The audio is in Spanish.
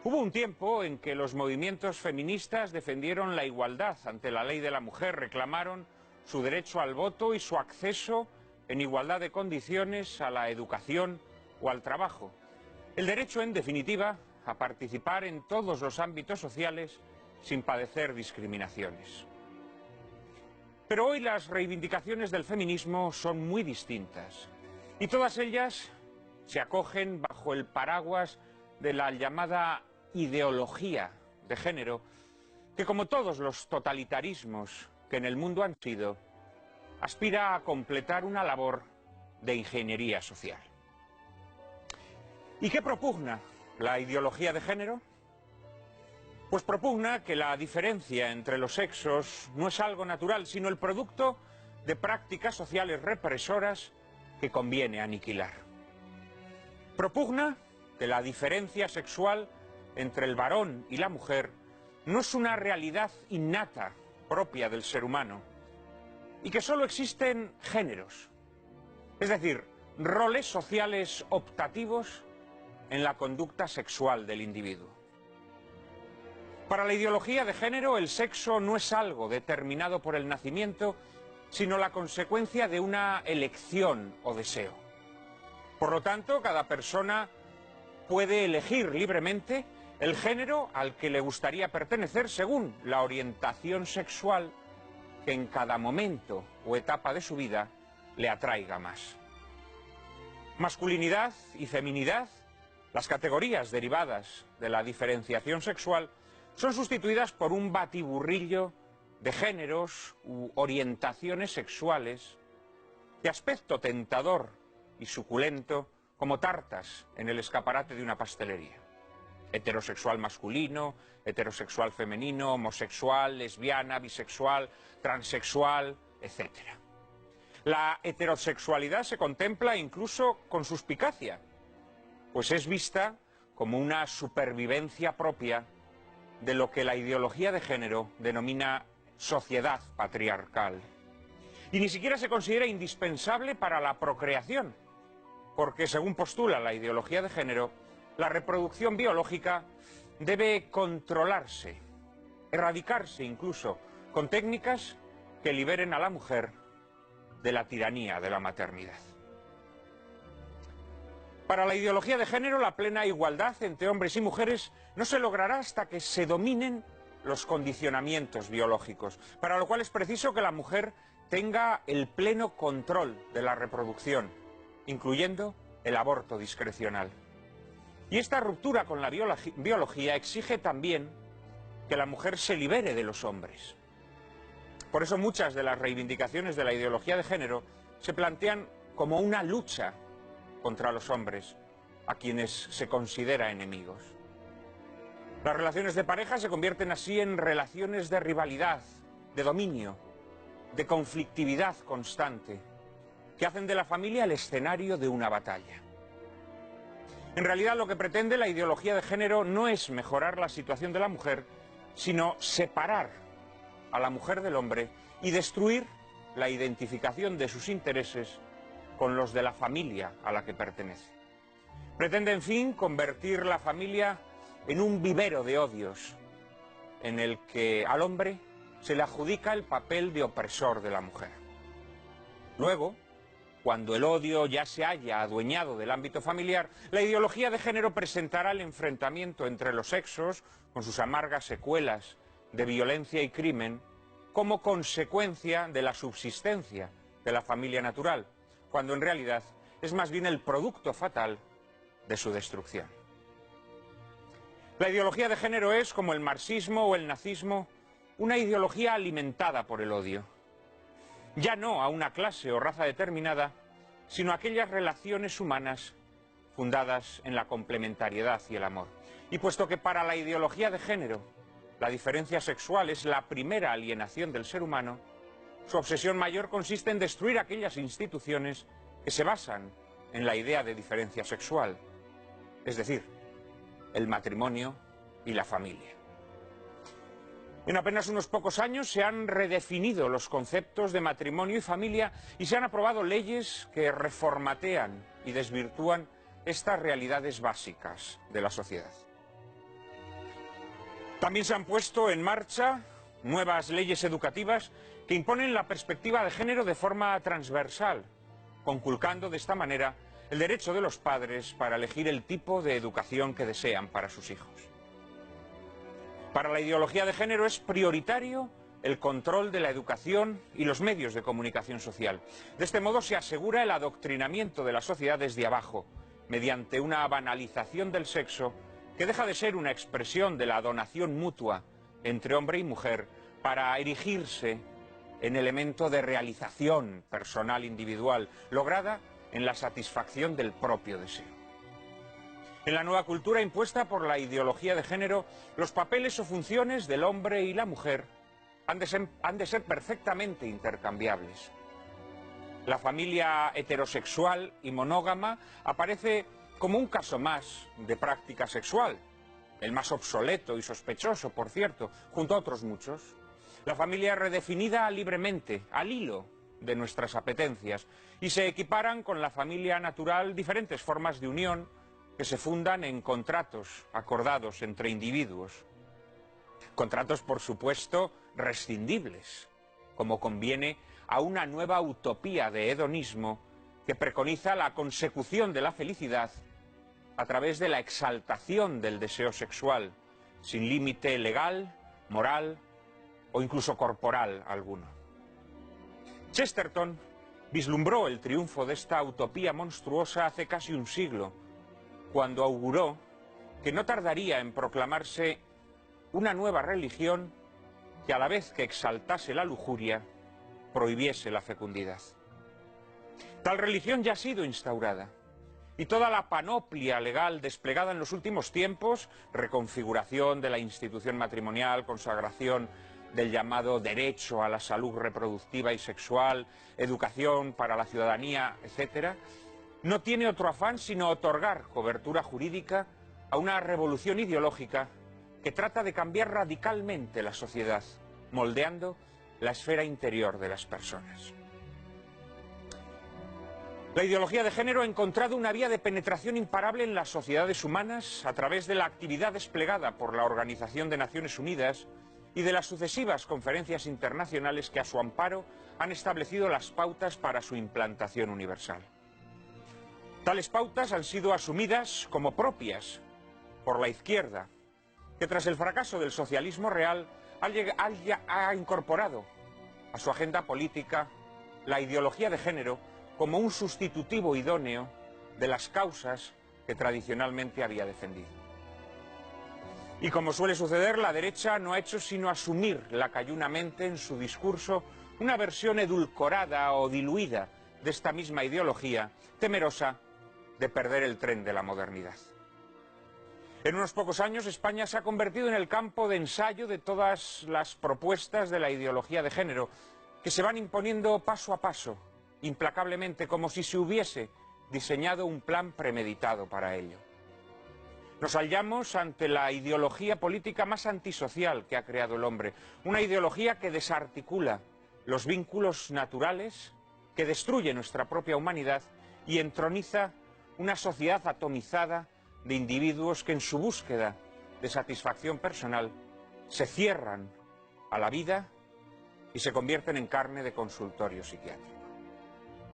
Hubo un tiempo en que los movimientos feministas defendieron la igualdad ante la ley de la mujer, reclamaron su derecho al voto y su acceso en igualdad de condiciones a la educación o al trabajo. El derecho, en definitiva, a participar en todos los ámbitos sociales sin padecer discriminaciones. Pero hoy las reivindicaciones del feminismo son muy distintas y todas ellas se acogen bajo el paraguas de la llamada ideología de género, que como todos los totalitarismos que en el mundo han sido, aspira a completar una labor de ingeniería social. ¿Y qué propugna la ideología de género? Pues propugna que la diferencia entre los sexos no es algo natural, sino el producto de prácticas sociales represoras que conviene aniquilar. Propugna que la diferencia sexual entre el varón y la mujer no es una realidad innata propia del ser humano y que solo existen géneros, es decir, roles sociales optativos en la conducta sexual del individuo. Para la ideología de género, el sexo no es algo determinado por el nacimiento, sino la consecuencia de una elección o deseo. Por lo tanto, cada persona puede elegir libremente el género al que le gustaría pertenecer según la orientación sexual que en cada momento o etapa de su vida le atraiga más. Masculinidad y feminidad, las categorías derivadas de la diferenciación sexual, son sustituidas por un batiburrillo de géneros u orientaciones sexuales de aspecto tentador y suculento como tartas en el escaparate de una pastelería. Heterosexual masculino, heterosexual femenino, homosexual, lesbiana, bisexual, transexual, etc. La heterosexualidad se contempla incluso con suspicacia, pues es vista como una supervivencia propia de lo que la ideología de género denomina sociedad patriarcal. Y ni siquiera se considera indispensable para la procreación, porque según postula la ideología de género, la reproducción biológica debe controlarse, erradicarse incluso, con técnicas que liberen a la mujer de la tiranía de la maternidad. Para la ideología de género, la plena igualdad entre hombres y mujeres no se logrará hasta que se dominen los condicionamientos biológicos, para lo cual es preciso que la mujer tenga el pleno control de la reproducción, incluyendo el aborto discrecional. Y esta ruptura con la biología exige también que la mujer se libere de los hombres. Por eso muchas de las reivindicaciones de la ideología de género se plantean como una lucha contra los hombres, a quienes se considera enemigos. Las relaciones de pareja se convierten así en relaciones de rivalidad, de dominio, de conflictividad constante, que hacen de la familia el escenario de una batalla. En realidad, lo que pretende la ideología de género no es mejorar la situación de la mujer, sino separar a la mujer del hombre y destruir la identificación de sus intereses con los de la familia a la que pertenece. Pretende, en fin, convertir la familia en un vivero de odios, en el que al hombre se le adjudica el papel de opresor de la mujer. Luego, cuando el odio ya se haya adueñado del ámbito familiar, la ideología de género presentará el enfrentamiento entre los sexos, con sus amargas secuelas de violencia y crimen, como consecuencia de la subsistencia de la familia natural, cuando en realidad es más bien el producto fatal de su destrucción. La ideología de género es, como el marxismo o el nazismo, una ideología alimentada por el odio. Ya no a una clase o raza determinada, sino a aquellas relaciones humanas fundadas en la complementariedad y el amor. Y puesto que para la ideología de género la diferencia sexual es la primera alienación del ser humano, su obsesión mayor consiste en destruir aquellas instituciones que se basan en la idea de diferencia sexual, es decir, el matrimonio y la familia. En apenas unos pocos años se han redefinido los conceptos de matrimonio y familia y se han aprobado leyes que reformatean y desvirtúan estas realidades básicas de la sociedad. También se han puesto en marcha nuevas leyes educativas que imponen la perspectiva de género de forma transversal, conculcando de esta manera el derecho de los padres para elegir el tipo de educación que desean para sus hijos. Para la ideología de género es prioritario el control de la educación y los medios de comunicación social. De este modo se asegura el adoctrinamiento de la sociedad desde abajo, mediante una banalización del sexo que deja de ser una expresión de la donación mutua entre hombre y mujer para erigirse en elemento de realización personal individual, lograda en la satisfacción del propio deseo. En la nueva cultura impuesta por la ideología de género, los papeles o funciones del hombre y la mujer han de ser perfectamente intercambiables. La familia heterosexual y monógama aparece como un caso más de práctica sexual, el más obsoleto y sospechoso, por cierto, junto a otros muchos. La familia redefinida libremente, al hilo de nuestras apetencias, y se equiparan con la familia natural diferentes formas de unión que se fundan en contratos acordados entre individuos. Contratos, por supuesto, rescindibles, como conviene a una nueva utopía de hedonismo que preconiza la consecución de la felicidad a través de la exaltación del deseo sexual, sin límite legal, moral o incluso corporal alguno. Chesterton vislumbró el triunfo de esta utopía monstruosa hace casi un siglo, cuando auguró que no tardaría en proclamarse una nueva religión que a la vez que exaltase la lujuria, prohibiese la fecundidad. Tal religión ya ha sido instaurada, y toda la panoplia legal desplegada en los últimos tiempos, reconfiguración de la institución matrimonial, consagración del llamado derecho a la salud reproductiva y sexual, educación para la ciudadanía, etc., no tiene otro afán sino otorgar cobertura jurídica a una revolución ideológica que trata de cambiar radicalmente la sociedad, moldeando la esfera interior de las personas. La ideología de género ha encontrado una vía de penetración imparable en las sociedades humanas a través de la actividad desplegada por la Organización de Naciones Unidas y de las sucesivas conferencias internacionales que a su amparo han establecido las pautas para su implantación universal. Tales pautas han sido asumidas como propias por la izquierda, que tras el fracaso del socialismo real ha incorporado a su agenda política la ideología de género como un sustitutivo idóneo de las causas que tradicionalmente había defendido. Y como suele suceder, la derecha no ha hecho sino asumir lacayunamente en su discurso una versión edulcorada o diluida de esta misma ideología, temerosa de perder el tren de la modernidad. En unos pocos años España se ha convertido en el campo de ensayo de todas las propuestas de la ideología de género, que se van imponiendo paso a paso, implacablemente, como si se hubiese diseñado un plan premeditado para ello. Nos hallamos ante la ideología política más antisocial que ha creado el hombre, una ideología que desarticula los vínculos naturales, que destruye nuestra propia humanidad y entroniza una sociedad atomizada de individuos que en su búsqueda de satisfacción personal se cierran a la vida y se convierten en carne de consultorio psiquiátrico.